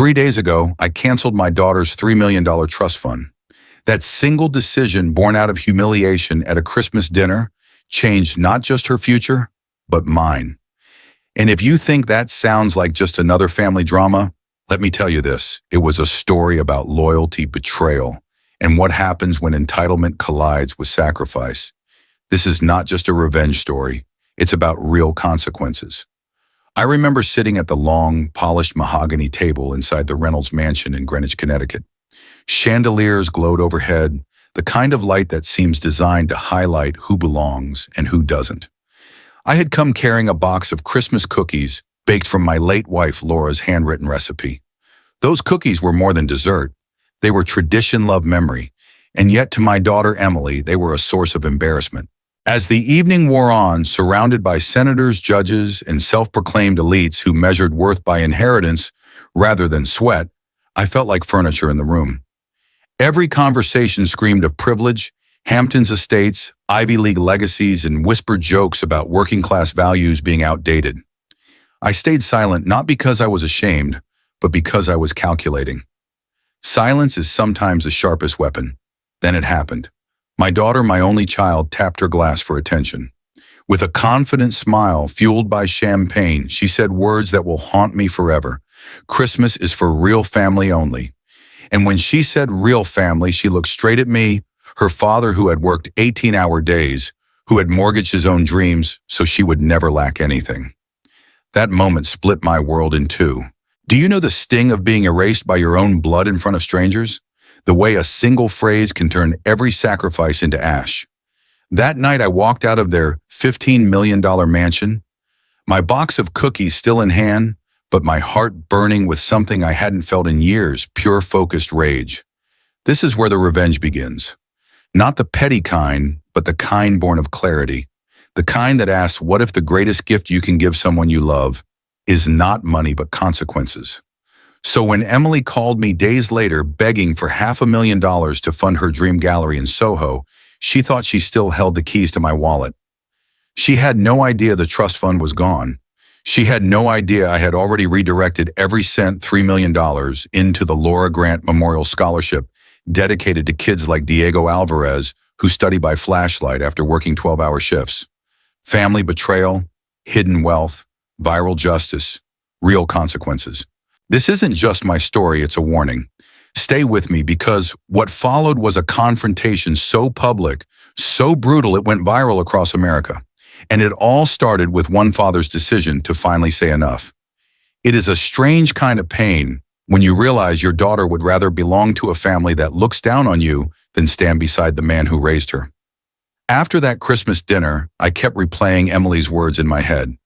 3 days ago, I canceled my daughter's $3 million trust fund. That single decision born out of humiliation at a Christmas dinner changed not just her future, but mine. And if you think that sounds like just another family drama, let me tell you this. It was a story about loyalty, betrayal, and what happens when entitlement collides with sacrifice. This is not just a revenge story. It's about real consequences. I remember sitting at the long, polished mahogany table inside the Reynolds mansion in Greenwich, Connecticut. Chandeliers glowed overhead, the kind of light that seems designed to highlight who belongs and who doesn't. I had come carrying a box of Christmas cookies baked from my late wife Laura's handwritten recipe. Those cookies were more than dessert. They were tradition, love, memory, and yet to my daughter Emily, they were a source of embarrassment. As the evening wore on, surrounded by senators, judges, and self-proclaimed elites who measured worth by inheritance rather than sweat, I felt like furniture in the room. Every conversation screamed of privilege, Hampton's estates, Ivy League legacies, and whispered jokes about working-class values being outdated. I stayed silent not because I was ashamed, but because I was calculating. Silence is sometimes the sharpest weapon. Then it happened. My daughter, my only child, tapped her glass for attention. With a confident smile fueled by champagne, she said words that will haunt me forever. Christmas is for real family only. And when she said real family, she looked straight at me, her father who had worked 18-hour days, who had mortgaged his own dreams so she would never lack anything. That moment split my world in two. Do you know the sting of being erased by your own blood in front of strangers? The way a single phrase can turn every sacrifice into ash. That night I walked out of their $15 million mansion, my box of cookies still in hand, but my heart burning with something I hadn't felt in years, pure focused rage. This is where the revenge begins. Not the petty kind, but the kind born of clarity. The kind that asks, what if the greatest gift you can give someone you love is not money but consequences? So when Emily called me days later begging for $500,000 to fund her dream gallery in Soho, she thought she still held the keys to my wallet. She had no idea the trust fund was gone. She had no idea I had already redirected every cent, $3 million, into the Laura Grant Memorial Scholarship dedicated to kids like Diego Alvarez who study by flashlight after working 12-hour shifts. Family betrayal, hidden wealth, viral justice, real consequences. This isn't just my story, it's a warning. Stay with me because what followed was a confrontation so public, so brutal it went viral across America. And it all started with one father's decision to finally say enough. It is a strange kind of pain when you realize your daughter would rather belong to a family that looks down on you than stand beside the man who raised her. After that Christmas dinner, I kept replaying Emily's words in my head.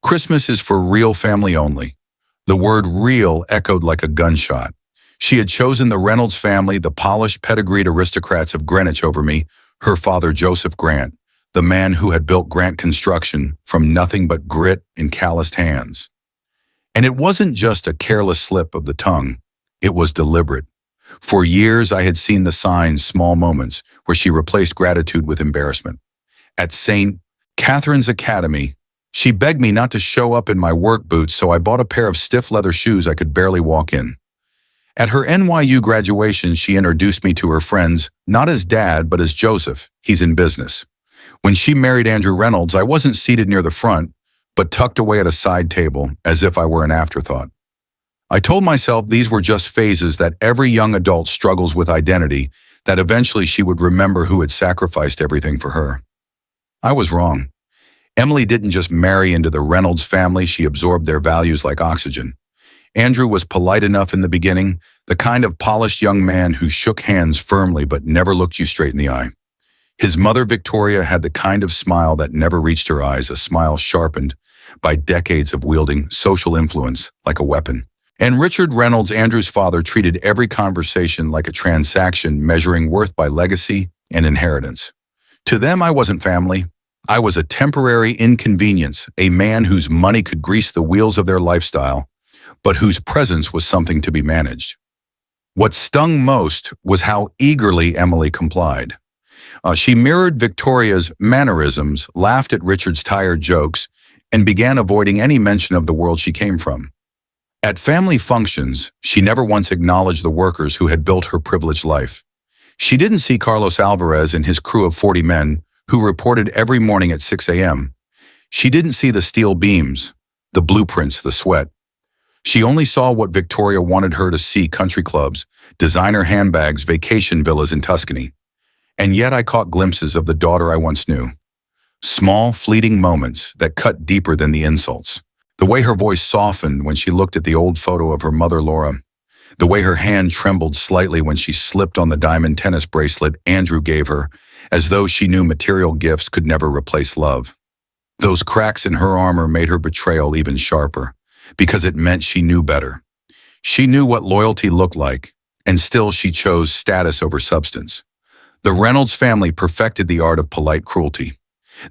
Christmas is for real family only. The word real echoed like a gunshot. She had chosen the Reynolds family, the polished, pedigreed aristocrats of Greenwich over me, her father Joseph Grant, the man who had built Grant Construction from nothing but grit and calloused hands. And it wasn't just a careless slip of the tongue. It was deliberate. For years, I had seen the signs, small moments, where she replaced gratitude with embarrassment. At St. Catherine's Academy, she begged me not to show up in my work boots, so I bought a pair of stiff leather shoes I could barely walk in. At her NYU graduation, she introduced me to her friends, not as Dad, but as Joseph. He's in business. When she married Andrew Reynolds, I wasn't seated near the front, but tucked away at a side table, as if I were an afterthought. I told myself these were just phases that every young adult struggles with identity, that eventually she would remember who had sacrificed everything for her. I was wrong. Emily didn't just marry into the Reynolds family, she absorbed their values like oxygen. Andrew was polite enough in the beginning, the kind of polished young man who shook hands firmly but never looked you straight in the eye. His mother, Victoria, had the kind of smile that never reached her eyes, a smile sharpened by decades of wielding social influence like a weapon. And Richard Reynolds, Andrew's father, treated every conversation like a transaction measuring worth by legacy and inheritance. To them, I wasn't family. I was a temporary inconvenience, a man whose money could grease the wheels of their lifestyle, but whose presence was something to be managed. What stung most was how eagerly Emily complied. She mirrored Victoria's mannerisms, laughed at Richard's tired jokes, and began avoiding any mention of the world she came from. At family functions, she never once acknowledged the workers who had built her privileged life. She didn't see Carlos Alvarez and his crew of 40 men who reported every morning at 6 a.m. She didn't see the steel beams, the blueprints, the sweat. She only saw what Victoria wanted her to see: country clubs, designer handbags, vacation villas in Tuscany. And yet I caught glimpses of the daughter I once knew. Small, fleeting moments that cut deeper than the insults. The way her voice softened when she looked at the old photo of her mother, Laura. The way her hand trembled slightly when she slipped on the diamond tennis bracelet Andrew gave her, as though she knew material gifts could never replace love. Those cracks in her armor made her betrayal even sharper, because it meant she knew better. She knew what loyalty looked like, and still she chose status over substance. The Reynolds family perfected the art of polite cruelty.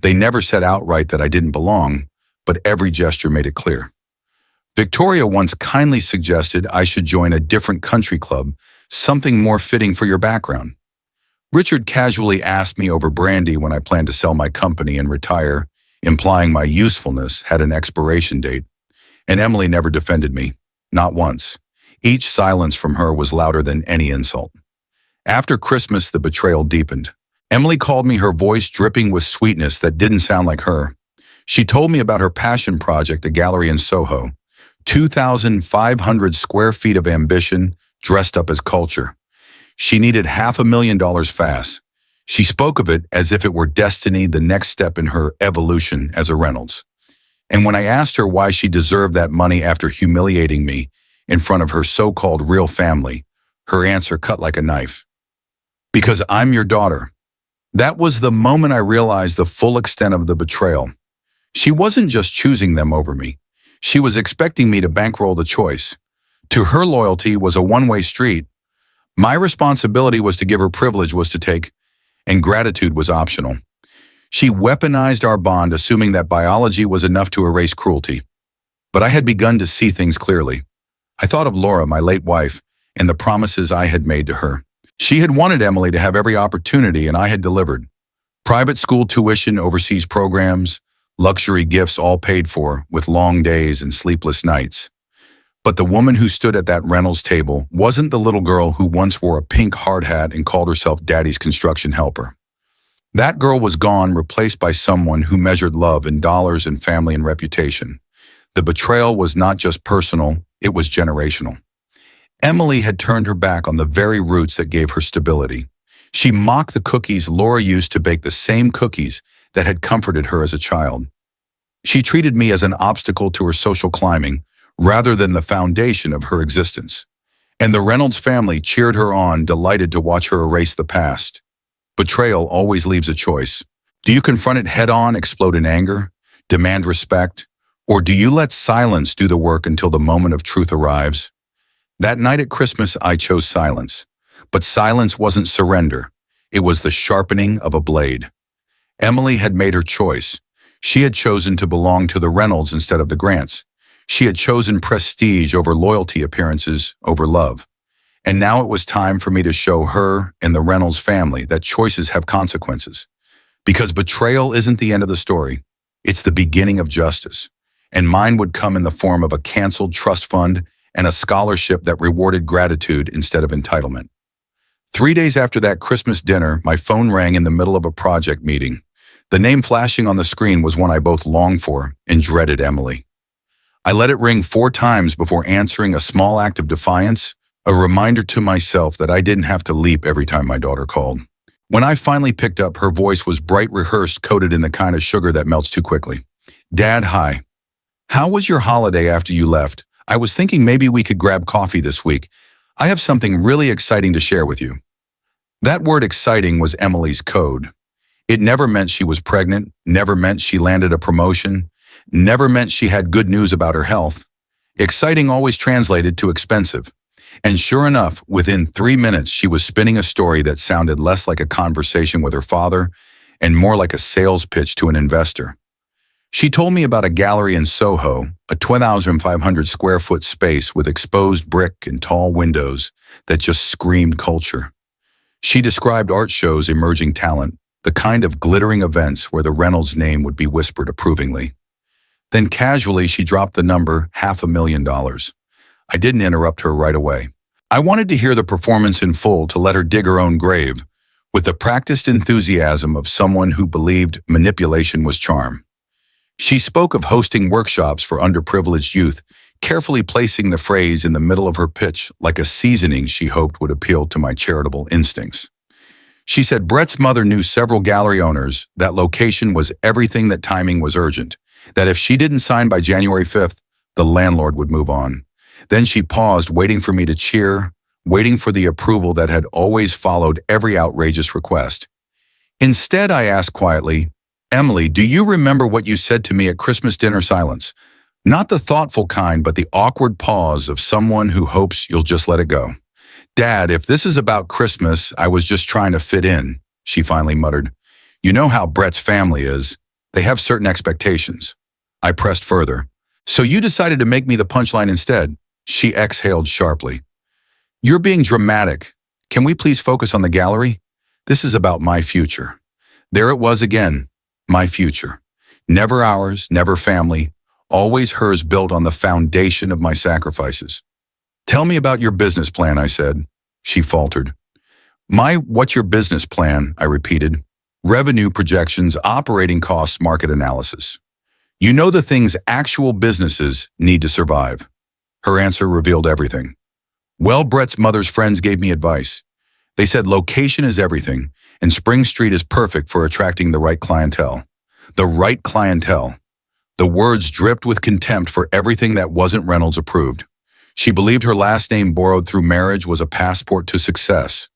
They never said outright that I didn't belong, but every gesture made it clear. Victoria once kindly suggested I should join a different country club, something more fitting for your background. Richard casually asked me over brandy when I planned to sell my company and retire, implying my usefulness had an expiration date. And Emily never defended me, not once. Each silence from her was louder than any insult. After Christmas, the betrayal deepened. Emily called me, her voice dripping with sweetness that didn't sound like her. She told me about her passion project, a gallery in Soho. 2,500 square feet of ambition dressed up as culture. She needed $500,000 fast. She spoke of it as if it were destiny, the next step in her evolution as a Reynolds. And when I asked her why she deserved that money after humiliating me in front of her so-called real family, her answer cut like a knife. Because I'm your daughter. That was the moment I realized the full extent of the betrayal. She wasn't just choosing them over me. She was expecting me to bankroll the choice. To her, loyalty was a one-way street. My responsibility was to give, her privilege was to take, and gratitude was optional. She weaponized our bond, assuming that biology was enough to erase cruelty. But I had begun to see things clearly. I thought of Laura, my late wife, and the promises I had made to her. She had wanted Emily to have every opportunity, and I had delivered. Private school tuition, overseas programs, luxury gifts, all paid for, with long days and sleepless nights. But the woman who stood at that Reynolds table wasn't the little girl who once wore a pink hard hat and called herself Daddy's construction helper. That girl was gone, replaced by someone who measured love in dollars and family and reputation. The betrayal was not just personal, it was generational. Emily had turned her back on the very roots that gave her stability. She mocked the cookies Laura used to bake, the same cookies that had comforted her as a child. She treated me as an obstacle to her social climbing, rather than the foundation of her existence. And the Reynolds family cheered her on, delighted to watch her erase the past. Betrayal always leaves a choice. Do you confront it head-on, explode in anger, demand respect, or do you let silence do the work until the moment of truth arrives? That night at Christmas, I chose silence. But silence wasn't surrender. It was the sharpening of a blade. Emily had made her choice. She had chosen to belong to the Reynolds instead of the Grants. She had chosen prestige over loyalty, appearances over love. And now it was time for me to show her and the Reynolds family that choices have consequences. Because betrayal isn't the end of the story. It's the beginning of justice. And mine would come in the form of a canceled trust fund and a scholarship that rewarded gratitude instead of entitlement. 3 days after that Christmas dinner, my phone rang in the middle of a project meeting. The name flashing on the screen was one I both longed for and dreaded: Emily. I let it ring 4 times before answering, a small act of defiance, a reminder to myself that I didn't have to leap every time my daughter called. When I finally picked up, her voice was bright, rehearsed, coated in the kind of sugar that melts too quickly. Dad, hi. How was your holiday after you left? I was thinking maybe we could grab coffee this week. I have something really exciting to share with you. That word exciting was Emily's code. It never meant she was pregnant, never meant she landed a promotion, never meant she had good news about her health. Exciting always translated to expensive. And sure enough, within 3 minutes, she was spinning a story that sounded less like a conversation with her father and more like a sales pitch to an investor. She told me about a gallery in Soho, a 2,500 square foot space with exposed brick and tall windows that just screamed culture. She described art shows, emerging talent, the kind of glittering events where the Reynolds name would be whispered approvingly. Then casually she dropped the number $500,000. I didn't interrupt her right away. I wanted to hear the performance in full to let her dig her own grave, with the practiced enthusiasm of someone who believed manipulation was charm. She spoke of hosting workshops for underprivileged youth, carefully placing the phrase in the middle of her pitch like a seasoning she hoped would appeal to my charitable instincts. She said Brett's mother knew several gallery owners, that location was everything, that timing was urgent, that if she didn't sign by January 5th, the landlord would move on. Then she paused, waiting for me to cheer, waiting for the approval that had always followed every outrageous request. Instead, I asked quietly, "Emily, do you remember what you said to me at Christmas dinner?" Silence. Not the thoughtful kind, but the awkward pause of someone who hopes you'll just let it go. "Dad, if this is about Christmas, I was just trying to fit in," she finally muttered. "You know how Brett's family is. They have certain expectations." I pressed further. "So you decided to make me the punchline instead?" She exhaled sharply. "You're being dramatic. Can we please focus on the gallery? This is about my future." There it was again, my future. Never ours, never family, always hers, built on the foundation of my sacrifices. "Tell me about your business plan," I said. She faltered. What's your business plan?" I repeated. "Revenue projections, operating costs, market analysis. You know, the things actual businesses need to survive." Her answer revealed everything. "Well, Brett's mother's friends gave me advice. They said location is everything, and Spring Street is perfect for attracting the right clientele." The right clientele. The words dripped with contempt for everything that wasn't Reynolds approved. She believed her last name borrowed through marriage was a passport to success.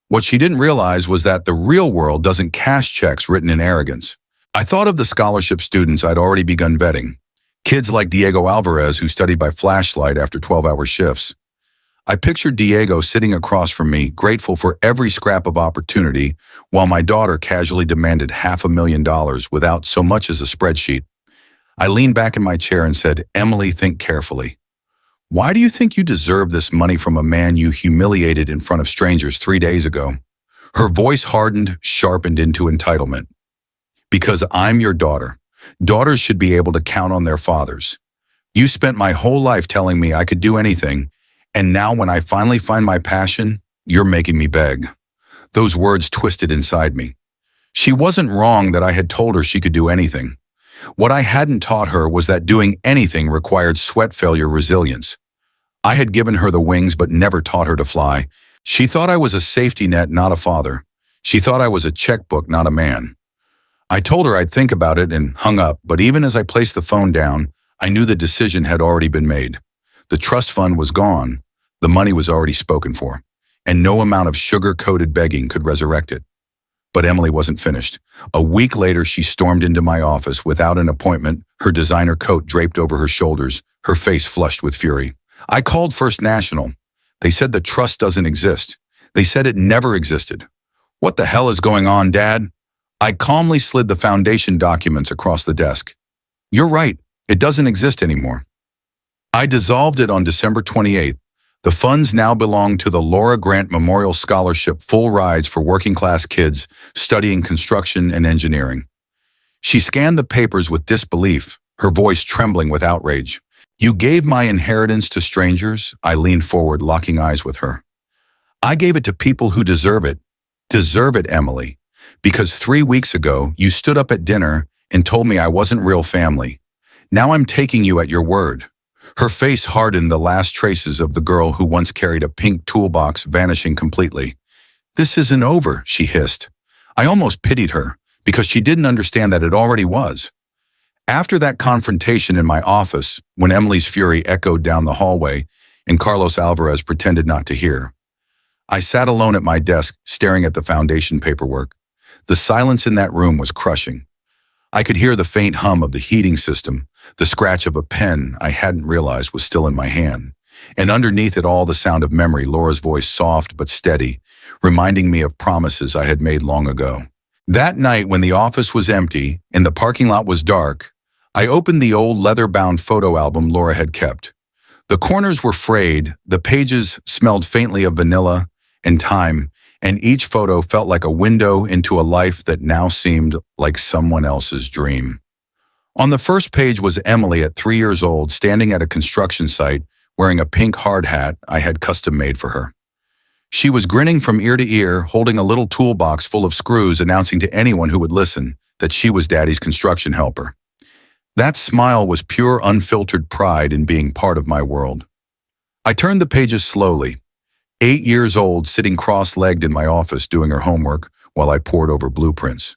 What she didn't realize was that the real world doesn't cash checks written in arrogance. I thought of the scholarship students I'd already begun vetting. Kids like Diego Alvarez, who studied by flashlight after 12-hour shifts. I pictured Diego sitting across from me, grateful for every scrap of opportunity, while my daughter casually demanded $500,000 without so much as a spreadsheet. I leaned back in my chair and said, "Emily, think carefully. Why do you think you deserve this money from a man you humiliated in front of strangers 3 days ago?" Her voice hardened, sharpened into entitlement. "Because I'm your daughter. Daughters should be able to count on their fathers. You spent my whole life telling me I could do anything, and now when I finally find my passion, you're making me beg." Those words twisted inside me. She wasn't wrong that I had told her she could do anything. What I hadn't taught her was that doing anything required sweat failure resilience. I had given her the wings but never taught her to fly. She thought I was a safety net, not a father. She thought I was a checkbook, not a man. I told her I'd think about it and hung up, but even as I placed the phone down, I knew the decision had already been made. The trust fund was gone, the money was already spoken for, and no amount of sugar-coated begging could resurrect it. But Emily wasn't finished. A week later, she stormed into my office without an appointment, her designer coat draped over her shoulders, her face flushed with fury. "I called First National. They said the trust doesn't exist. They said it never existed." "What the hell is going on, Dad?" I calmly slid the foundation documents across the desk. "You're right. It doesn't exist anymore. I dissolved it on December 28th. The funds now belong to the Laura Grant Memorial Scholarship, full rides for working-class kids studying construction and engineering." She scanned the papers with disbelief, her voice trembling with outrage. "You gave my inheritance to strangers?" I leaned forward, locking eyes with her. "I gave it to people who deserve it. Deserve it, Emily. Because 3 weeks ago, you stood up at dinner and told me I wasn't real family. Now I'm taking you at your word." Her face hardened, the last traces of the girl who once carried a pink toolbox vanishing completely. "This isn't over," she hissed. I almost pitied her, because she didn't understand that it already was. After that confrontation in my office, when Emily's fury echoed down the hallway and Carlos Alvarez pretended not to hear, I sat alone at my desk, staring at the foundation paperwork. The silence in that room was crushing. I could hear the faint hum of the heating system, the scratch of a pen I hadn't realized was still in my hand, and underneath it all the sound of memory, Laura's voice, soft but steady, reminding me of promises I had made long ago. That night, when the office was empty and the parking lot was dark, I opened the old leather-bound photo album Laura had kept. The corners were frayed, the pages smelled faintly of vanilla and time, and each photo felt like a window into a life that now seemed like someone else's dream. On the first page was Emily at 3 years old, standing at a construction site wearing a pink hard hat I had custom made for her. She was grinning from ear to ear, holding a little toolbox full of screws, announcing to anyone who would listen that she was Daddy's construction helper. That smile was pure, unfiltered pride in being part of my world. I turned the pages slowly. 8 years old, sitting cross-legged in my office doing her homework while I pored over blueprints.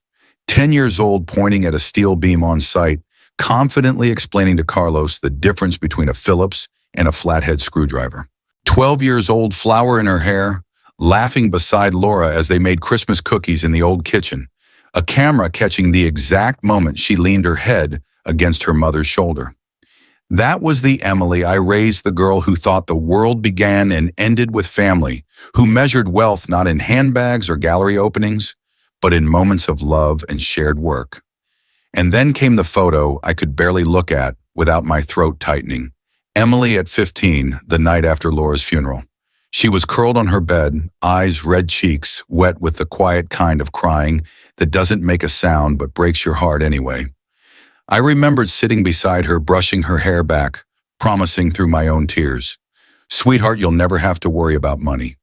10 years old, pointing at a steel beam on site, confidently explaining to Carlos the difference between a Phillips and a flathead screwdriver. 12 years old, flower in her hair, laughing beside Laura as they made Christmas cookies in the old kitchen, a camera catching the exact moment she leaned her head against her mother's shoulder. That was the Emily I raised, the girl who thought the world began and ended with family, who measured wealth not in handbags or gallery openings, but in moments of love and shared work. And then came the photo I could barely look at without my throat tightening. Emily at 15, the night after Laura's funeral. She was curled on her bed, eyes red, cheeks wet with the quiet kind of crying that doesn't make a sound but breaks your heart anyway. I remembered sitting beside her, brushing her hair back, promising through my own tears, "Sweetheart, you'll never have to worry about money.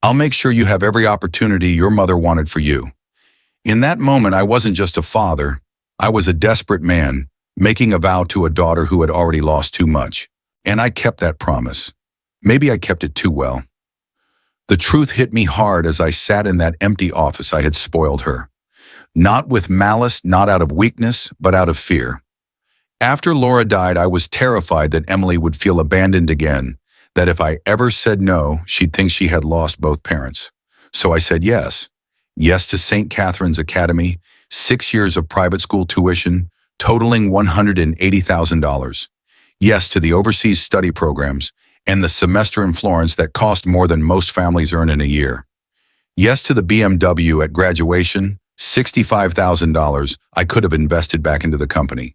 I'll make sure you have every opportunity your mother wanted for you." In that moment, I wasn't just a father. I was a desperate man, making a vow to a daughter who had already lost too much. And I kept that promise. Maybe I kept it too well. The truth hit me hard as I sat in that empty office I had spoiled her. Not with malice, not out of weakness, but out of fear. After Laura died, I was terrified that Emily would feel abandoned again, that if I ever said no, she'd think she had lost both parents. So I said yes. Yes to St. Catherine's Academy, 6 years of private school tuition, totaling $180,000. Yes to the overseas study programs and the semester in Florence that cost more than most families earn in a year. Yes to the BMW at graduation, $65,000 I could have invested back into the company.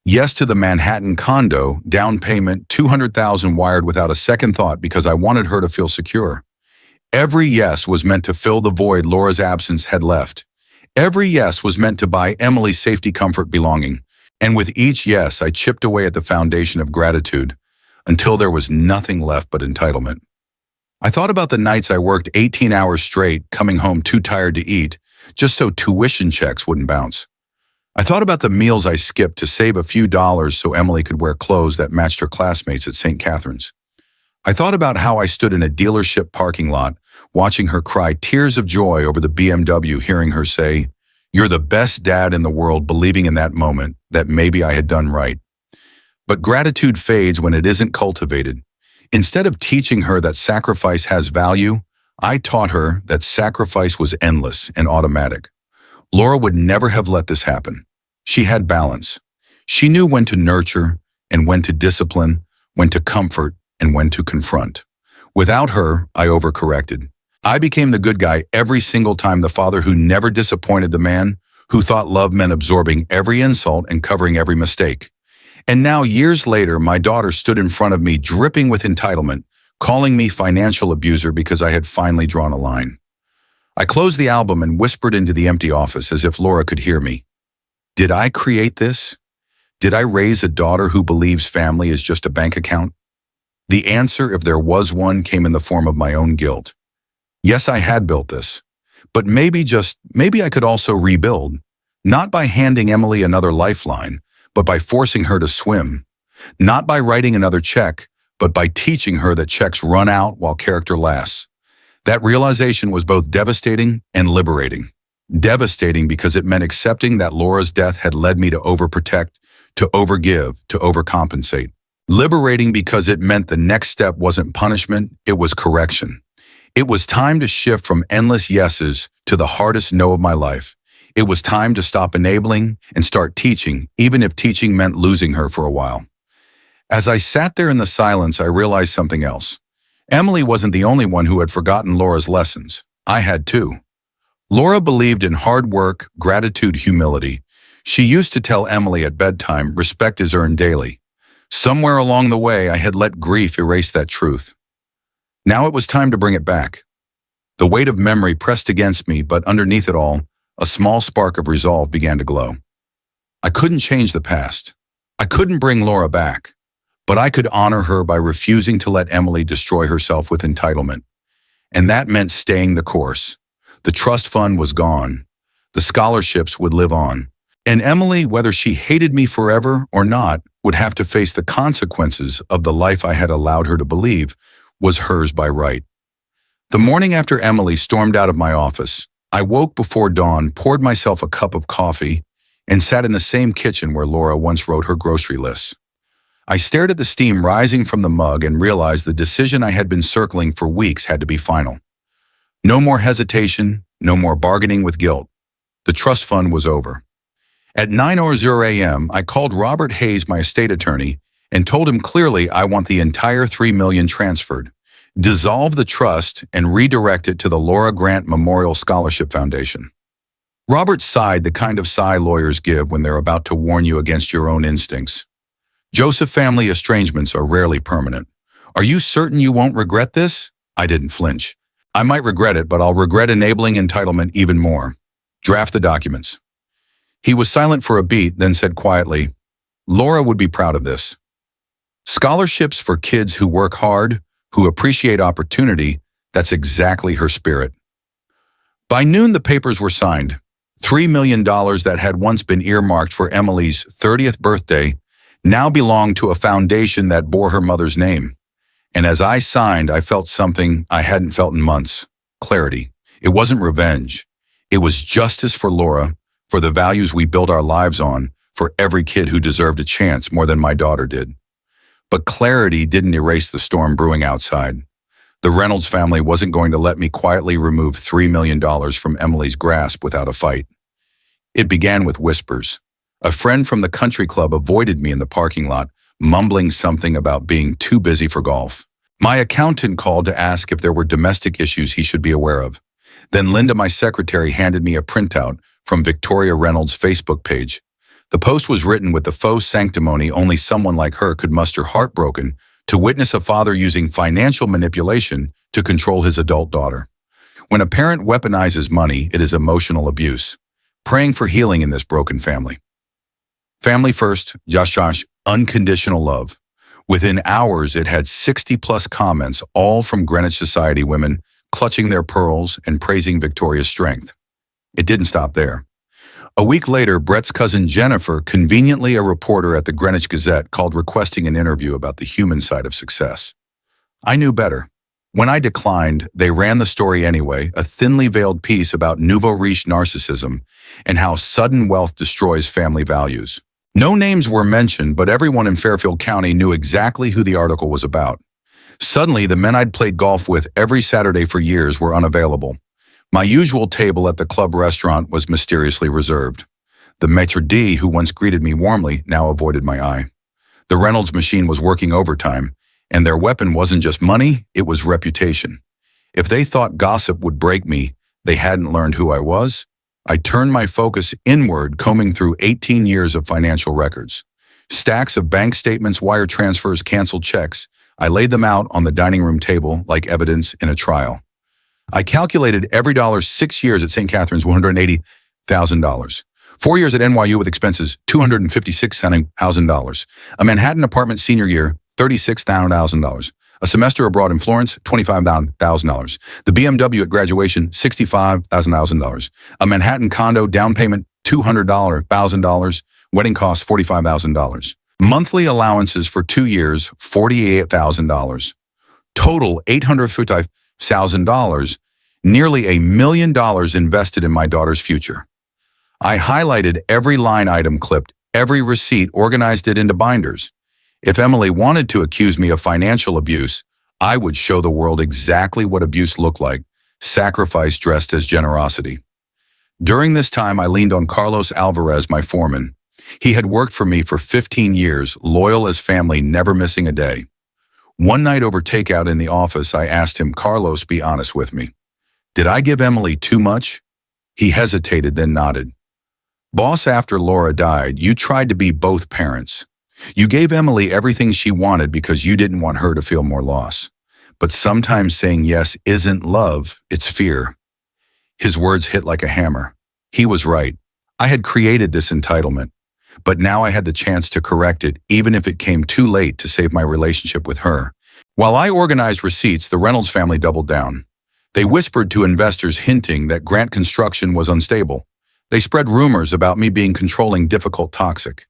Yes to the Manhattan condo, down payment, $200,000 wired without a second thought because I wanted her to feel secure. Every yes was meant to fill the void Laura's absence had left. Every yes was meant to buy Emily safety, comfort, belonging. And with each yes, I chipped away at the foundation of gratitude until there was nothing left but entitlement. I thought about the nights I worked 18 hours straight, coming home too tired to eat, just so tuition checks wouldn't bounce. I thought about the meals I skipped to save a few dollars so Emily could wear clothes that matched her classmates at St. Catherine's. I thought about how I stood in a dealership parking lot, watching her cry tears of joy over the BMW, hearing her say, "You're the best dad in the world," believing in that moment that maybe I had done right. But gratitude fades when it isn't cultivated. Instead of teaching her that sacrifice has value, I taught her that sacrifice was endless and automatic. Laura would never have let this happen. She had balance. She knew when to nurture and when to discipline, when to comfort and when to confront. Without her, I overcorrected. I became the good guy every single time, the father who never disappointed, the man who thought love meant absorbing every insult and covering every mistake. And now, years later, my daughter stood in front of me, dripping with entitlement, calling me financial abuser because I had finally drawn a line. I closed the album and whispered into the empty office as if Laura could hear me. Did I create this? Did I raise a daughter who believes family is just a bank account? The answer, if there was one, came in the form of my own guilt. Yes, I had built this, but maybe I could also rebuild, not by handing Emily another lifeline, but by forcing her to swim, not by writing another check, but by teaching her that checks run out while character lasts. That realization was both devastating and liberating. Devastating because it meant accepting that Laura's death had led me to overprotect, to overgive, to overcompensate. Liberating because it meant the next step wasn't punishment, it was correction. It was time to shift from endless yeses to the hardest no of my life. It was time to stop enabling and start teaching, even if teaching meant losing her for a while. As I sat there in the silence, I realized something else. Emily wasn't the only one who had forgotten Laura's lessons. I had too. Laura believed in hard work, gratitude, humility. She used to tell Emily at bedtime, "Respect is earned daily." Somewhere along the way, I had let grief erase that truth. Now it was time to bring it back. The weight of memory pressed against me, but underneath it all, a small spark of resolve began to glow. I couldn't change the past. I couldn't bring Laura back, But I could honor her by refusing to let Emily destroy herself with entitlement. And that meant staying the course. The trust fund was gone. The scholarships would live on. And Emily, whether she hated me forever or not, would have to face the consequences of the life I had allowed her to believe was hers by right. The morning after Emily stormed out of my office, I woke before dawn, poured myself a cup of coffee, and sat in the same kitchen where Laura once wrote her grocery lists. I stared at the steam rising from the mug and realized the decision I had been circling for weeks had to be final. No more hesitation, no more bargaining with guilt. The trust fund was over. At 9:00 a.m., I called Robert Hayes, my estate attorney, and told him clearly I want the entire $3 million transferred, dissolve the trust, and redirect it to the Laura Grant Memorial Scholarship Foundation. Robert sighed, the kind of sigh lawyers give when they're about to warn you against your own instincts. Joseph family estrangements are rarely permanent. Are you certain you won't regret this? I didn't flinch. I might regret it, but I'll regret enabling entitlement even more. Draft the documents. He was silent for a beat, then said quietly, Laura would be proud of this. Scholarships for kids who work hard, who appreciate opportunity, that's exactly her spirit. By noon, the papers were signed. $3 million that had once been earmarked for Emily's 30th birthday now belonged to a foundation that bore her mother's name. And as I signed, I felt something I hadn't felt in months. Clarity. It wasn't revenge. It was justice for Laura, for the values we built our lives on, for every kid who deserved a chance more than my daughter did. But clarity didn't erase the storm brewing outside. The Reynolds family wasn't going to let me quietly remove $3 million from Emily's grasp without a fight. It began with whispers. A friend from the country club avoided me in the parking lot, mumbling something about being too busy for golf. My accountant called to ask if there were domestic issues he should be aware of. Then Linda, my secretary, handed me a printout from Victoria Reynolds' Facebook page. The post was written with the faux sanctimony only someone like her could muster, heartbroken to witness a father using financial manipulation to control his adult daughter. When a parent weaponizes money, it is emotional abuse. Praying for healing in this broken family. Family first, Josh, unconditional love. Within hours, it had 60+ comments, all from Greenwich Society women, clutching their pearls and praising Victoria's strength. It didn't stop there. A week later, Brett's cousin Jennifer, conveniently a reporter at the Greenwich Gazette, called requesting an interview about the human side of success. I knew better. When I declined, they ran the story anyway, a thinly veiled piece about nouveau riche narcissism and how sudden wealth destroys family values. No names were mentioned, but everyone in Fairfield County knew exactly who the article was about. Suddenly, the men I'd played golf with every Saturday for years were unavailable. My usual table at the club restaurant was mysteriously reserved. The maitre d', who once greeted me warmly, now avoided my eye. The Reynolds machine was working overtime, and their weapon wasn't just money, it was reputation. If they thought gossip would break me, they hadn't learned who I was. I turned my focus inward, combing through 18 years of financial records. Stacks of bank statements, wire transfers, canceled checks. I laid them out on the dining room table like evidence in a trial. I calculated every dollar. 6 years at St. Catherine's, $180,000. 4 years at NYU with expenses, $256,000. A Manhattan apartment senior year, $36,000. A semester abroad in Florence, $25,000. The BMW at graduation, $65,000. A Manhattan condo, down payment, $200,000. Wedding costs, $45,000. Monthly allowances for 2 years, $48,000. Total, $850,000. Nearly $1 million invested in my daughter's future. I highlighted every line item, clipped every receipt, organized it into binders. If Emily wanted to accuse me of financial abuse, I would show the world exactly what abuse looked like, sacrifice dressed as generosity. During this time, I leaned on Carlos Alvarez, my foreman. He had worked for me for 15 years, loyal as family, never missing a day. One night over takeout in the office, I asked him, Carlos, be honest with me. Did I give Emily too much? He hesitated, then nodded. Boss, after Laura died, you tried to be both parents. You gave Emily everything she wanted because you didn't want her to feel more loss. But sometimes saying yes isn't love, it's fear. His words hit like a hammer. He was right. I had created this entitlement. But now I had the chance to correct it, even if it came too late to save my relationship with her. While I organized receipts, the Reynolds family doubled down. They whispered to investors hinting that Grant Construction was unstable. They spread rumors about me being controlling, difficult, toxic.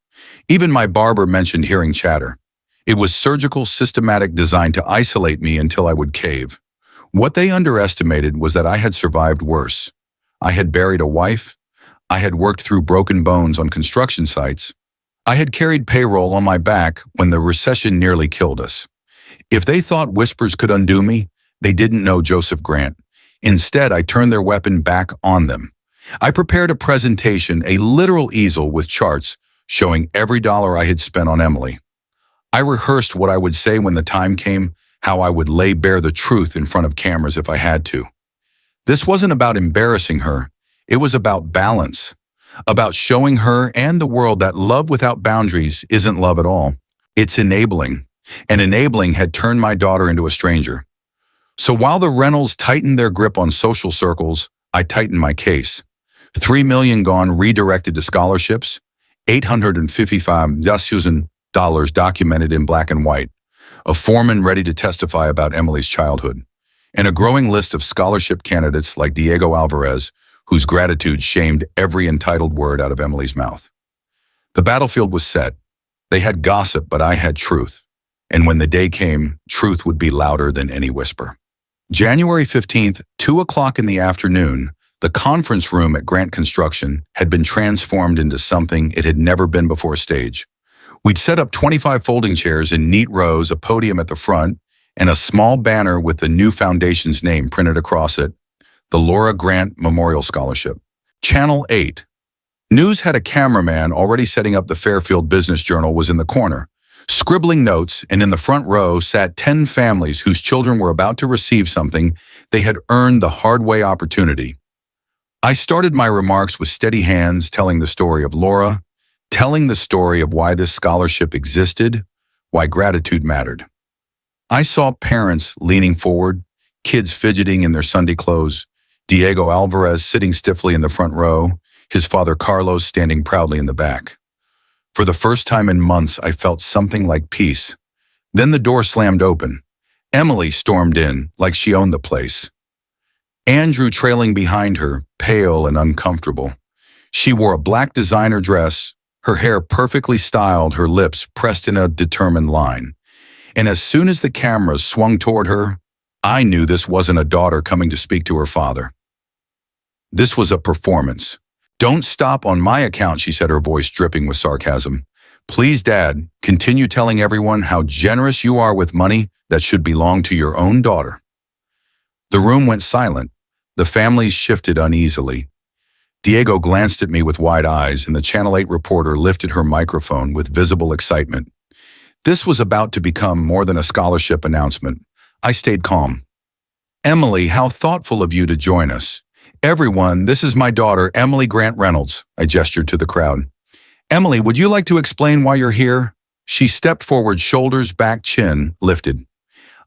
Even my barber mentioned hearing chatter. It was surgical, systematic, designed to isolate me until I would cave. What they underestimated was that I had survived worse. I had buried a wife. I had worked through broken bones on construction sites. I had carried payroll on my back when the recession nearly killed us. If they thought whispers could undo me, they didn't know Joseph Grant. Instead, I turned their weapon back on them. I prepared a presentation, a literal easel with charts showing every dollar I had spent on Emily. I rehearsed what I would say when the time came, how I would lay bare the truth in front of cameras if I had to. This wasn't about embarrassing her. It was about balance, about showing her and the world that love without boundaries isn't love at all. It's enabling, and enabling had turned my daughter into a stranger. So while the Reynolds tightened their grip on social circles, I tightened my case. $3 million gone redirected to scholarships, $855,000 documented in black and white, a foreman ready to testify about Emily's childhood, and a growing list of scholarship candidates like Diego Alvarez, whose gratitude shamed every entitled word out of Emily's mouth. The battlefield was set. They had gossip, but I had truth. And when the day came, truth would be louder than any whisper. January 15th, 2 o'clock in the afternoon, the conference room at Grant Construction had been transformed into something it had never been before: stage. We'd set up 25 folding chairs in neat rows, a podium at the front, and a small banner with the new foundation's name printed across it, the Laura Grant Memorial Scholarship. Channel 8. News had a cameraman already setting up. The Fairfield Business Journal was in the corner, scribbling notes, and in the front row sat 10 families whose children were about to receive something they had earned the hard way: opportunity. I started my remarks with steady hands, telling the story of Laura, telling the story of why this scholarship existed, why gratitude mattered. I saw parents leaning forward, kids fidgeting in their Sunday clothes, Diego Alvarez sitting stiffly in the front row, his father Carlos standing proudly in the back. For the first time in months, I felt something like peace. Then the door slammed open. Emily stormed in like she owned the place. Andrew trailing behind her, pale and uncomfortable. She wore a black designer dress, her hair perfectly styled, her lips pressed in a determined line. And as soon as the cameras swung toward her, I knew this wasn't a daughter coming to speak to her father. This was a performance. "Don't stop on my account," she said, her voice dripping with sarcasm. "Please, Dad, continue telling everyone how generous you are with money that should belong to your own daughter." The room went silent. The families shifted uneasily. Diego glanced at me with wide eyes, and the Channel 8 reporter lifted her microphone with visible excitement. This was about to become more than a scholarship announcement. I stayed calm. "Emily, how thoughtful of you to join us. Everyone, this is my daughter, Emily Grant Reynolds." I gestured to the crowd. "Emily, would you like to explain why you're here?" She stepped forward, shoulders back, chin lifted.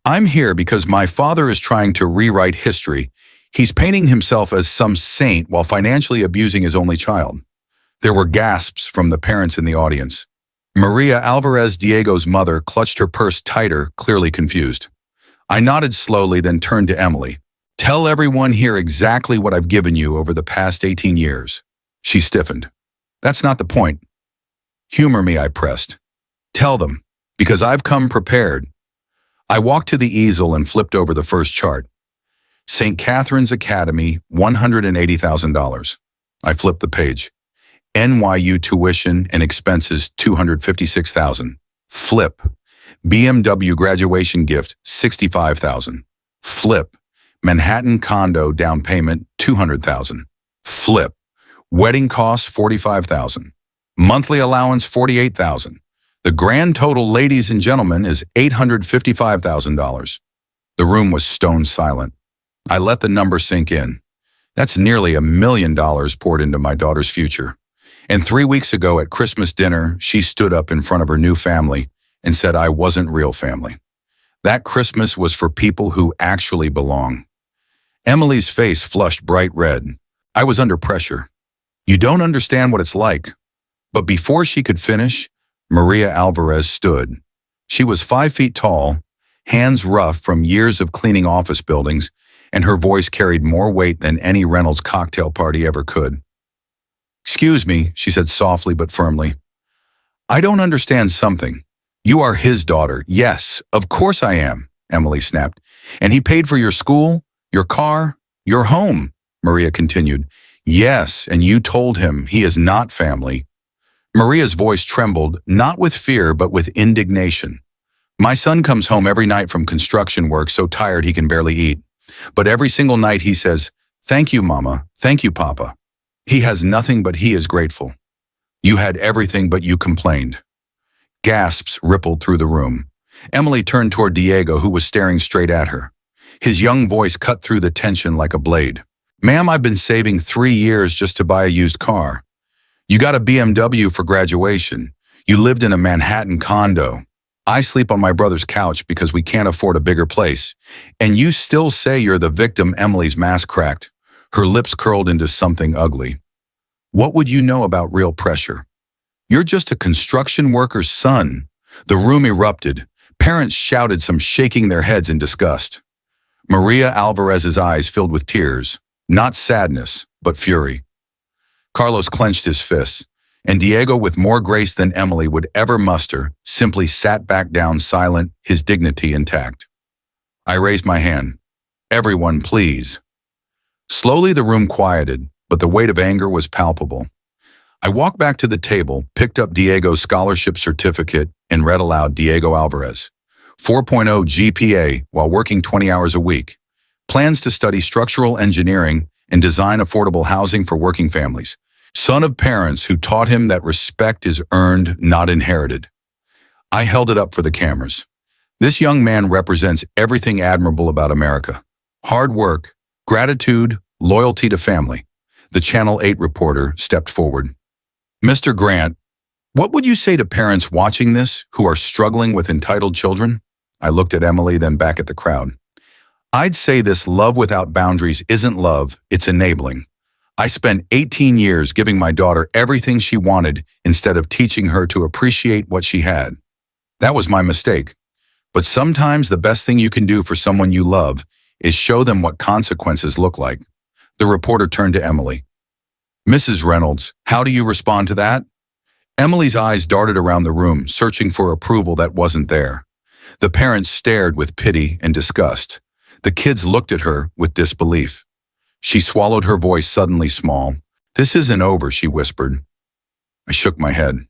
"I'm here because my father is trying to rewrite history. He's painting himself as some saint while financially abusing his only child." There were gasps from the parents in the audience. Maria Alvarez, Diego's mother, clutched her purse tighter, clearly confused. I nodded slowly, then turned to Emily. "Tell everyone here exactly what I've given you over the past 18 years. She stiffened. "That's not the point." "Humor me," I pressed. "Tell them, because I've come prepared." I walked to the easel and flipped over the first chart. St. Catherine's Academy, $180,000. I flipped the page. NYU tuition and expenses, $256,000. Flip. BMW graduation gift, $65,000. Flip. Manhattan condo down payment, $200,000. Flip. Wedding costs, $45,000. Monthly allowance, $48,000. The grand total, ladies and gentlemen, is $855,000. The room was stone silent. I let the number sink in. That's nearly $1 million poured into my daughter's future. And 3 weeks ago at Christmas dinner, she stood up in front of her new family and said I wasn't real family. That Christmas was for people who actually belong. Emily's face flushed bright red. I was under pressure. "You don't understand what it's like. But before she could finish, Maria Alvarez stood. She was 5 feet tall, hands rough from years of cleaning office buildings, and her voice carried more weight than any Reynolds cocktail party ever could. "Excuse me," she said softly but firmly. "I don't understand something. You are his daughter." "Yes, of course I am," Emily snapped. "And he paid for your school, your car, your home," Maria continued. "Yes, and you told him he is not family." Maria's voice trembled, not with fear but with indignation. "My son comes home every night from construction work so tired he can barely eat. But every single night he says, 'Thank you, Mama. Thank you, Papa.' He has nothing but he is grateful. You had everything but you complained." Gasps rippled through the room. Emily turned toward Diego, who was staring straight at her. His young voice cut through the tension like a blade. "Ma'am, I've been saving 3 years just to buy a used car. You got a BMW for graduation. You lived in a Manhattan condo. I sleep on my brother's couch because we can't afford a bigger place. And you still say you're the victim." Emily's mask cracked. Her lips curled into something ugly. "What would you know about real pressure? You're just a construction worker's son." The room erupted. Parents shouted, some shaking their heads in disgust. Maria Alvarez's eyes filled with tears, not sadness, but fury. Carlos clenched his fists, and Diego, with more grace than Emily would ever muster, simply sat back down silent, his dignity intact. I raised my hand. "Everyone, please." Slowly the room quieted, but the weight of anger was palpable. I walked back to the table, picked up Diego's scholarship certificate, and read aloud Diego Alvarez. 4.0 GPA while working 20 hours a week. Plans to study structural engineering and design affordable housing for working families. Son of parents who taught him that respect is earned, not inherited. I held it up for the cameras. This young man represents everything admirable about America. Hard work, gratitude, loyalty to family. The Channel 8 reporter stepped forward. "Mr. Grant, what would you say to parents watching this who are struggling with entitled children?" I looked at Emily, then back at the crowd. "I'd say this love without boundaries isn't love, it's enabling. I spent 18 years giving my daughter everything she wanted instead of teaching her to appreciate what she had. That was my mistake. But sometimes the best thing you can do for someone you love is show them what consequences look like." The reporter turned to Emily. "Mrs. Reynolds, how do you respond to that?" Emily's eyes darted around the room, searching for approval that wasn't there. The parents stared with pity and disgust. The kids looked at her with disbelief. She swallowed, her voice suddenly small. "This isn't over," she whispered. I shook my head.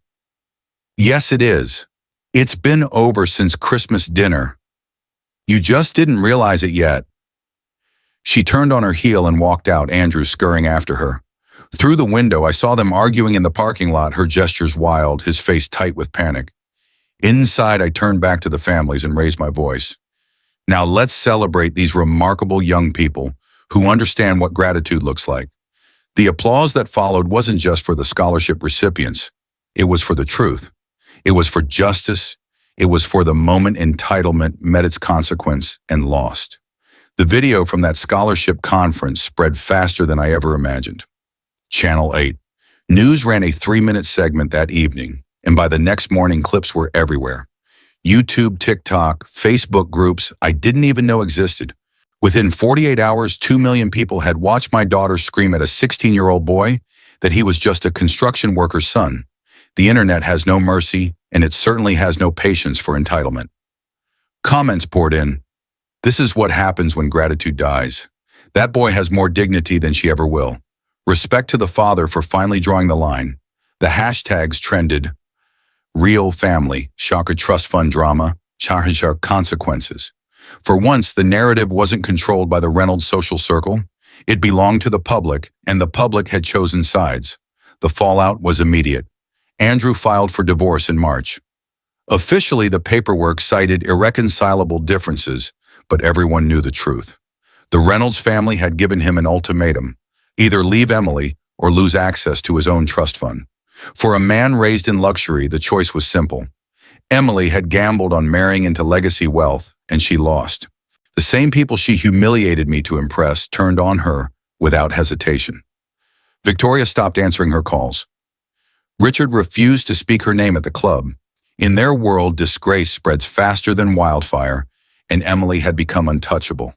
"Yes, it is. It's been over since Christmas dinner. You just didn't realize it yet." She turned on her heel and walked out, Andrew scurrying after her. Through the window, I saw them arguing in the parking lot, her gestures wild, his face tight with panic. Inside, I turned back to the families and raised my voice. "Now let's celebrate these remarkable young people who understand what gratitude looks like." The applause that followed wasn't just for the scholarship recipients. It was for the truth. It was for justice. It was for the moment entitlement met its consequence and lost. The video from that scholarship conference spread faster than I ever imagined. Channel 8. News ran a 3-minute segment that evening, and by the next morning clips were everywhere. YouTube, TikTok, Facebook groups I didn't even know existed. Within 48 hours, 2 million people had watched my daughter scream at a 16-year-old boy that he was just a construction worker's son. The internet has no mercy, and it certainly has no patience for entitlement. Comments poured in. "This is what happens when gratitude dies. That boy has more dignity than she ever will. Respect to the father for finally drawing the line." The hashtags trended. "Real family, Shaka trust fund drama, Shahishar consequences." For once, the narrative wasn't controlled by the Reynolds social circle. It belonged to the public, and the public had chosen sides. The fallout was immediate. Andrew filed for divorce in March. Officially, the paperwork cited irreconcilable differences, but everyone knew the truth. The Reynolds family had given him an ultimatum: either leave Emily or lose access to his own trust fund. For a man raised in luxury, the choice was simple. Emily had gambled on marrying into legacy wealth, and she lost. The same people she humiliated me to impress turned on her without hesitation. Victoria stopped answering her calls. Richard refused to speak her name at the club. In their world, disgrace spreads faster than wildfire, and Emily had become untouchable.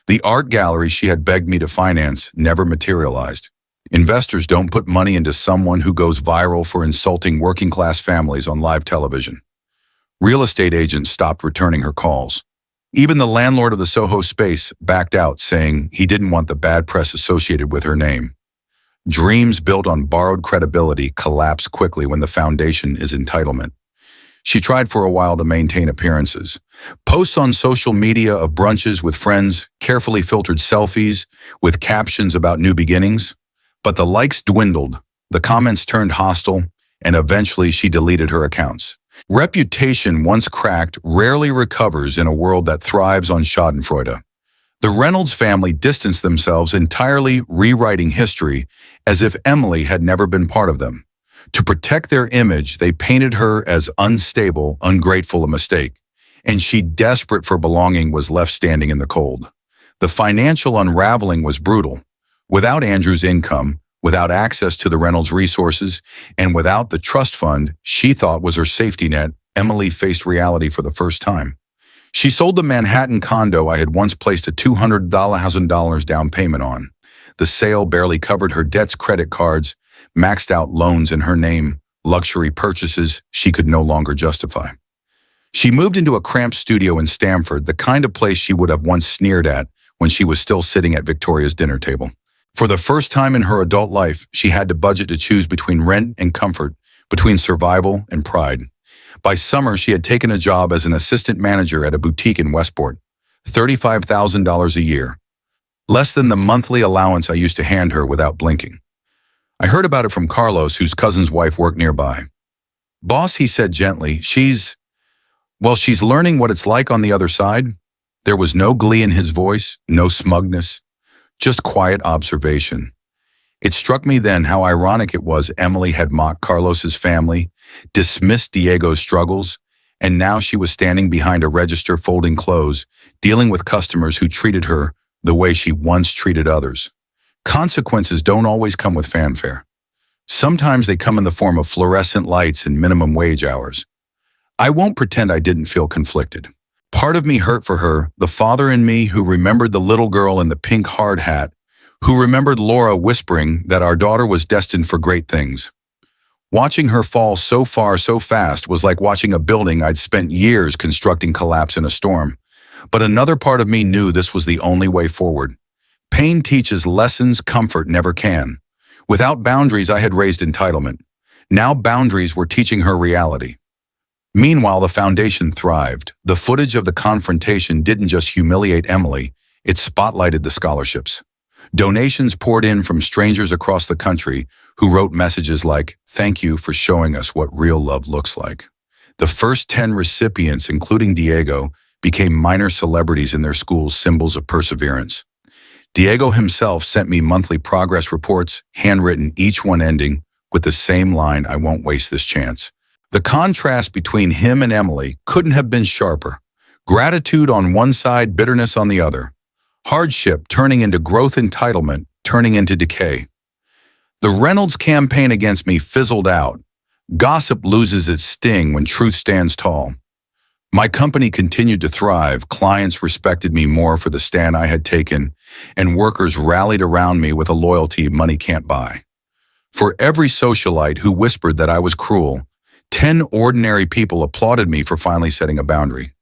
The art gallery she had begged me to finance never materialized. Investors don't put money into someone who goes viral for insulting working-class families on live television. Real estate agents stopped returning her calls. Even the landlord of the Soho space backed out, saying he didn't want the bad press associated with her name. Dreams built on borrowed credibility collapse quickly when the foundation is entitlement. She tried for a while to maintain appearances. Posts on social media of brunches with friends, carefully filtered selfies with captions about new beginnings. But the likes dwindled, the comments turned hostile, and eventually she deleted her accounts. Reputation once cracked rarely recovers in a world that thrives on schadenfreude. The Reynolds family distanced themselves entirely, rewriting history as if Emily had never been part of them. To protect their image, they painted her as unstable, ungrateful, a mistake, and she, desperate for belonging, was left standing in the cold. The financial unraveling was brutal. Without Andrew's income, without access to the Reynolds resources, and without the trust fund she thought was her safety net, Emily faced reality for the first time. She sold the Manhattan condo I had once placed a $200,000 down payment on. The sale barely covered her debts, credit cards, maxed out loans in her name, luxury purchases she could no longer justify. She moved into a cramped studio in Stamford, the kind of place she would have once sneered at when she was still sitting at Victoria's dinner table. For the first time in her adult life, she had to budget to choose between rent and comfort, between survival and pride. By summer, she had taken a job as an assistant manager at a boutique in Westport, $35,000 a year, less than the monthly allowance I used to hand her without blinking. I heard about it from Carlos, whose cousin's wife worked nearby. "Boss," he said gently, she's learning what it's like on the other side." There was no glee in his voice, no smugness, just quiet observation. It struck me then how ironic it was Emily had mocked Carlos's family, dismissed Diego's struggles, and now she was standing behind a register folding clothes, dealing with customers who treated her the way she once treated others. Consequences don't always come with fanfare. Sometimes they come in the form of fluorescent lights and minimum wage hours. I won't pretend I didn't feel conflicted. Part of me hurt for her, the father in me who remembered the little girl in the pink hard hat, who remembered Laura whispering that our daughter was destined for great things. Watching her fall so far so fast was like watching a building I'd spent years constructing collapse in a storm. But another part of me knew this was the only way forward. Pain teaches lessons comfort never can. Without boundaries, I had raised entitlement. Now boundaries were teaching her reality. Meanwhile, the foundation thrived. The footage of the confrontation didn't just humiliate Emily, it spotlighted the scholarships. Donations poured in from strangers across the country who wrote messages like, "Thank you for showing us what real love looks like." The first 10 recipients, including Diego, became minor celebrities in their schools, symbols of perseverance. Diego himself sent me monthly progress reports, handwritten, each one ending with the same line, "I won't waste this chance." The contrast between him and Emily couldn't have been sharper. Gratitude on one side, bitterness on the other. Hardship turning into growth, entitlement turning into decay. The Reynolds campaign against me fizzled out. Gossip loses its sting when truth stands tall. My company continued to thrive, clients respected me more for the stand I had taken, and workers rallied around me with a loyalty money can't buy. For every socialite who whispered that I was cruel, 10 ordinary people applauded me for finally setting a boundary.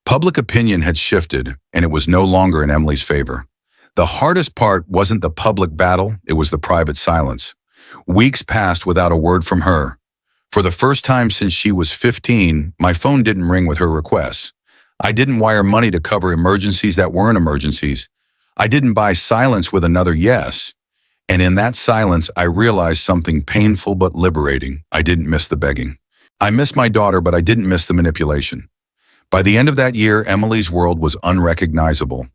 Public opinion had shifted, and it was no longer in Emily's favor. The hardest part wasn't the public battle, it was the private silence. Weeks passed without a word from her. For the first time since she was 15, my phone didn't ring with her requests. I didn't wire money to cover emergencies that weren't emergencies. I didn't buy silence with another yes. And in that silence, I realized something painful but liberating. I didn't miss the begging. I missed my daughter, but I didn't miss the manipulation. By the end of that year, Emily's world was unrecognizable.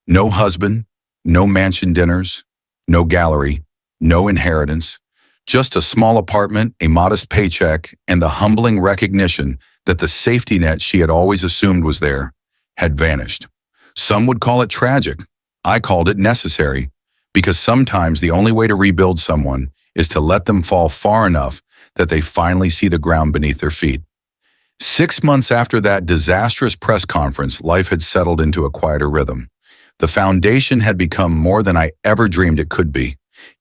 No husband, no mansion dinners, no gallery, no inheritance, just a small apartment, a modest paycheck, and the humbling recognition that the safety net she had always assumed was there had vanished. Some would call it tragic. I called it necessary, because sometimes the only way to rebuild someone is to let them fall far enough that they finally see the ground beneath their feet. 6 months after that disastrous press conference, life had settled into a quieter rhythm. The foundation had become more than I ever dreamed it could be.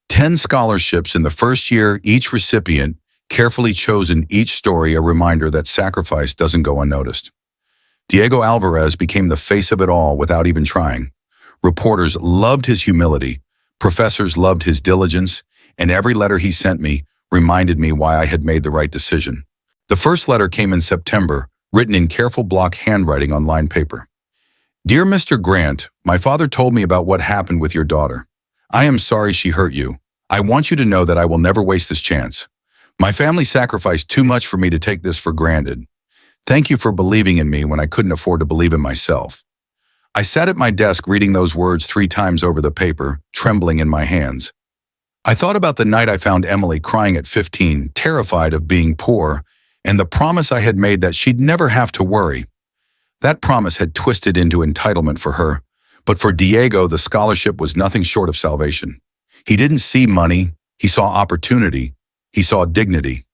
10 scholarships in the first year, each recipient, carefully chosen, each story a reminder that sacrifice doesn't go unnoticed. Diego Alvarez became the face of it all without even trying. Reporters loved his humility, professors loved his diligence, and every letter he sent me reminded me why I had made the right decision. The first letter came in September, written in careful block handwriting on lined paper. Dear Mr. Grant, my father told me about what happened with your daughter. I am sorry she hurt you. I want you to know that I will never waste this chance. My family sacrificed too much for me to take this for granted. Thank you for believing in me when I couldn't afford to believe in myself. I sat at my desk reading those words 3 times over the paper, trembling in my hands. I thought about the night I found Emily crying at 15, terrified of being poor, and the promise I had made that she'd never have to worry. That promise had twisted into entitlement for her, but for Diego, the scholarship was nothing short of salvation. He didn't see money, he saw opportunity, he saw dignity.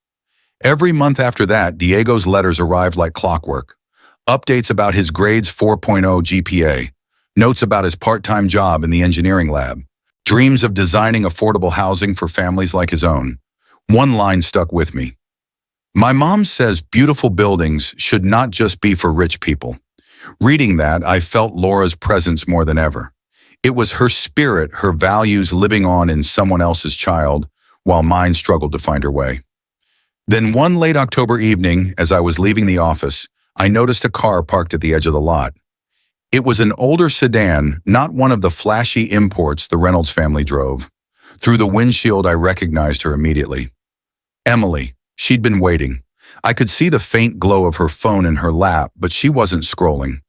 Every month after that, Diego's letters arrived like clockwork. Updates about his grades 4.0 GPA, notes about his part-time job in the engineering lab, dreams of designing affordable housing for families like his own. One line stuck with me. My mom says beautiful buildings should not just be for rich people. Reading that, I felt Laura's presence more than ever. It was her spirit, her values living on in someone else's child, while mine struggled to find her way. Then one late October evening, as I was leaving the office, I noticed a car parked at the edge of the lot. It was an older sedan, not one of the flashy imports the Reynolds family drove. Through the windshield, I recognized her immediately. Emily. She'd been waiting. I could see the faint glow of her phone in her lap, but she wasn't scrolling.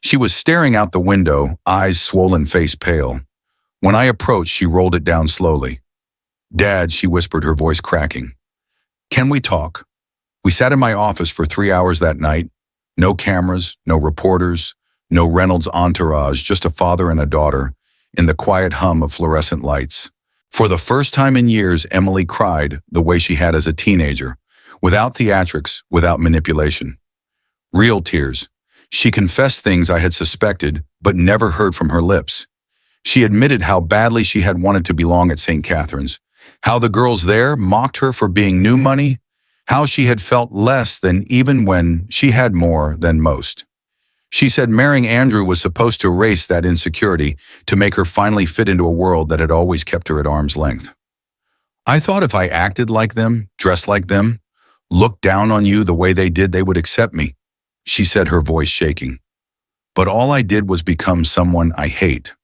She was staring out the window, eyes swollen, face pale. When I approached, she rolled it down slowly. Dad, she whispered, her voice cracking. Can we talk? We sat in my office for 3 hours that night. No cameras, no reporters, no Reynolds entourage, just a father and a daughter in the quiet hum of fluorescent lights. For the first time in years, Emily cried the way she had as a teenager, without theatrics, without manipulation. Real tears. She confessed things I had suspected, but never heard from her lips. She admitted how badly she had wanted to belong at St. Catherine's, how the girls there mocked her for being new money, how she had felt less than even when she had more than most. She said marrying Andrew was supposed to erase that insecurity, to make her finally fit into a world that had always kept her at arm's length. I thought if I acted like them, dressed like them, looked down on you the way they did, they would accept me, she said, her voice shaking. But all I did was become someone I hate,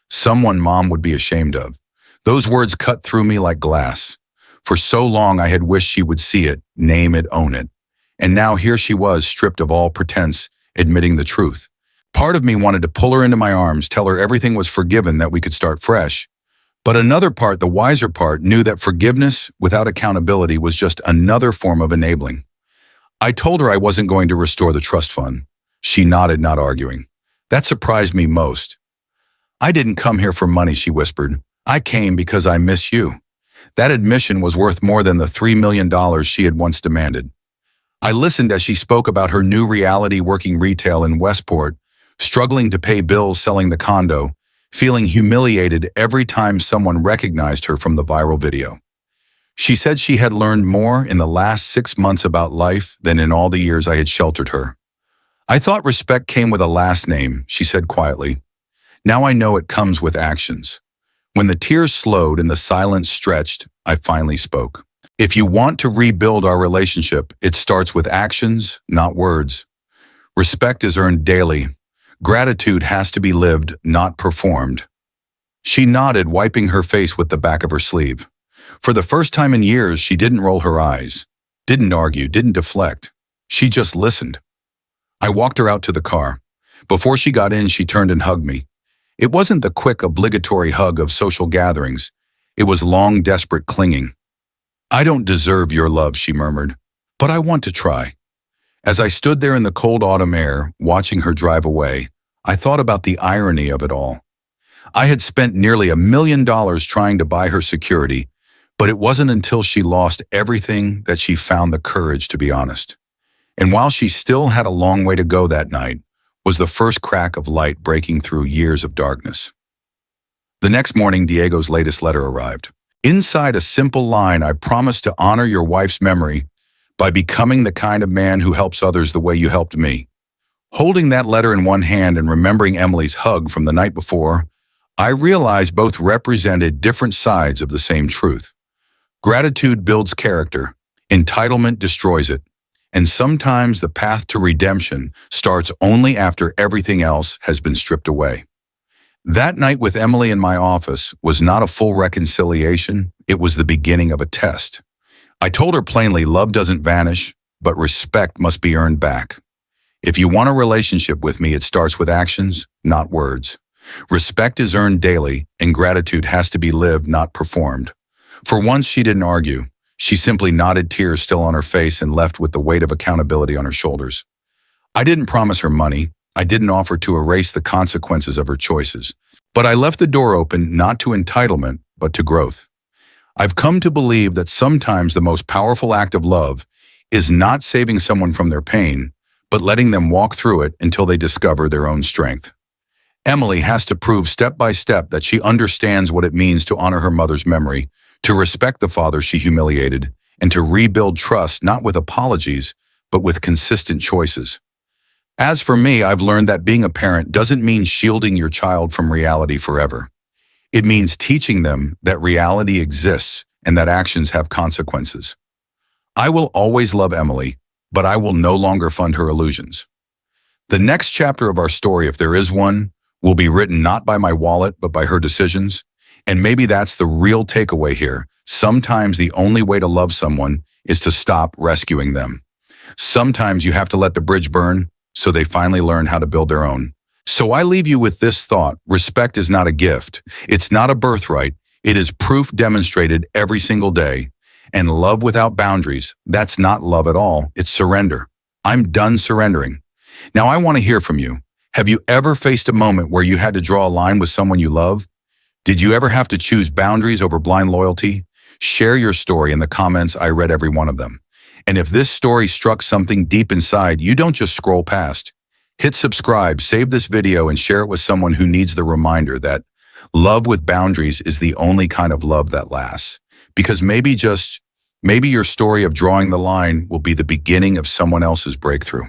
someone Mom would be ashamed of. Those words cut through me like glass. For so long I had wished she would see it, name it, own it. And now here she was, stripped of all pretense, admitting the truth. Part of me wanted to pull her into my arms, tell her everything was forgiven, that we could start fresh. But another part, the wiser part, knew that forgiveness without accountability was just another form of enabling. I told her I wasn't going to restore the trust fund. She nodded, not arguing. That surprised me most. I didn't come here for money, she whispered. I came because I miss you. That admission was worth more than the $3 million she had once demanded. I listened as she spoke about her new reality, working retail in Westport, struggling to pay bills, selling the condo, feeling humiliated every time someone recognized her from the viral video. She said she had learned more in the last 6 months about life than in all the years I had sheltered her. I thought respect came with a last name, she said quietly. Now I know it comes with actions. When the tears slowed and the silence stretched, I finally spoke. If you want to rebuild our relationship, it starts with actions, not words. Respect is earned daily. Gratitude has to be lived, not performed. She nodded, wiping her face with the back of her sleeve. For the first time in years, she didn't roll her eyes, didn't argue, didn't deflect. She just listened. I walked her out to the car. Before she got in, she turned and hugged me. It wasn't the quick, obligatory hug of social gatherings. It was long, desperate clinging. I don't deserve your love, she murmured, but I want to try. As I stood there in the cold autumn air, watching her drive away, I thought about the irony of it all. I had spent nearly $1 million trying to buy her security, But it wasn't until she lost everything that she found the courage to be honest. And while she still had a long way to go that night, was the first crack of light breaking through years of darkness. The next morning, Diego's latest letter arrived. Inside a simple line, I promise to honor your wife's memory by becoming the kind of man who helps others the way you helped me. Holding that letter in one hand and remembering Emily's hug from the night before, I realized both represented different sides of the same truth. Gratitude builds character, entitlement destroys it, and sometimes the path to redemption starts only after everything else has been stripped away. That night with Emily in my office was not a full reconciliation, it was the beginning of a test. I told her plainly, love doesn't vanish, but respect must be earned back. If you want a relationship with me, it starts with actions, not words. Respect is earned daily, and gratitude has to be lived, not performed. For once, she didn't argue. She simply nodded, tears still on her face, and left with the weight of accountability on her shoulders. I didn't promise her money. I didn't offer to erase the consequences of her choices. But I left the door open not to entitlement, but to growth. I've come to believe that sometimes the most powerful act of love is not saving someone from their pain, but letting them walk through it until they discover their own strength. Emily has to prove step by step that she understands what it means to honor her mother's memory, to respect the father she humiliated, and to rebuild trust not with apologies, but with consistent choices. As for me, I've learned that being a parent doesn't mean shielding your child from reality forever. It means teaching them that reality exists and that actions have consequences. I will always love Emily, but I will no longer fund her illusions. The next chapter of our story, if there is one, will be written not by my wallet, but by her decisions. And maybe that's the real takeaway here. Sometimes the only way to love someone is to stop rescuing them. Sometimes you have to let the bridge burn so they finally learn how to build their own. So I leave you with this thought: respect is not a gift. It's not a birthright. It is proof demonstrated every single day. And love without boundaries, that's not love at all. It's surrender. I'm done surrendering. Now I want to hear from you. Have you ever faced a moment where you had to draw a line with someone you love? Did you ever have to choose boundaries over blind loyalty? Share your story in the comments. I read every one of them. And if this story struck something deep inside, you don't just scroll past. Hit subscribe, save this video, and share it with someone who needs the reminder that love with boundaries is the only kind of love that lasts. Because maybe your story of drawing the line will be the beginning of someone else's breakthrough.